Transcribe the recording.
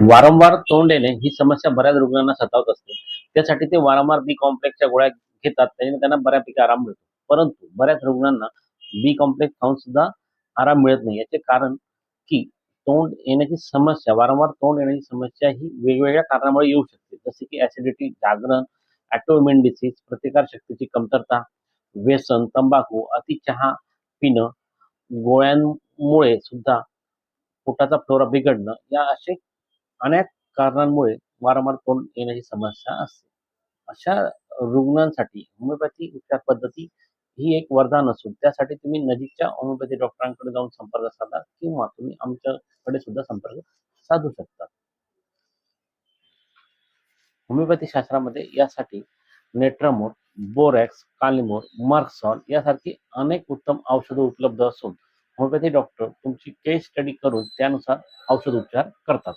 वारंवार तोंड येणे ही समस्या बऱ्याच रुग्णांना सतावत असते. त्यासाठी ते वारंवार बी कॉम्प्लेक्सच्या गोळ्या घेतात. त्याने त्यांना बऱ्यापैकी आराम मिळतो. परंतु बऱ्याच रुग्णांना बी कॉम्प्लेक्स खाऊन सुद्धा आराम मिळत नाही. याचे कारण की तोंड येण्याची समस्या, वारंवार तोंड येण्याची समस्या ही वेगवेगळ्या कारणामुळे येऊ शकते. जसे की ॲसिडिटी, जागरण, ऑटोइम्यून डिसीज, प्रतिकारशक्तीची कमतरता, व्यसन, तंबाखू, अति चहा पिणं, गोळ्यांमुळे सुद्धा पोटाचा फ्लोरा बिघडणं, या असे अनेक कारणांमुळे वारंवार तोंड येण्याची समस्या असते. अशा रुग्णांसाठी होमिओपॅथी उपचार पद्धती ही एक वरदान असून त्यासाठी तुम्ही नजीकच्या होमिओपॅथी डॉक्टरांकडे जाऊन संपर्क साधा किंवा तुम्ही आमच्याकडे सुद्धा संपर्क साधू शकता. होमिओपॅथी शास्त्रामध्ये यासाठी नेट्रामोर, बोरॅक्स, कालिमोर, मर्कसॉल यासारखी अनेक उत्तम औषधं उपलब्ध असून होमिओपॅथी डॉक्टर तुमची केस स्टडी करून त्यानुसार औषध उपचार करतात.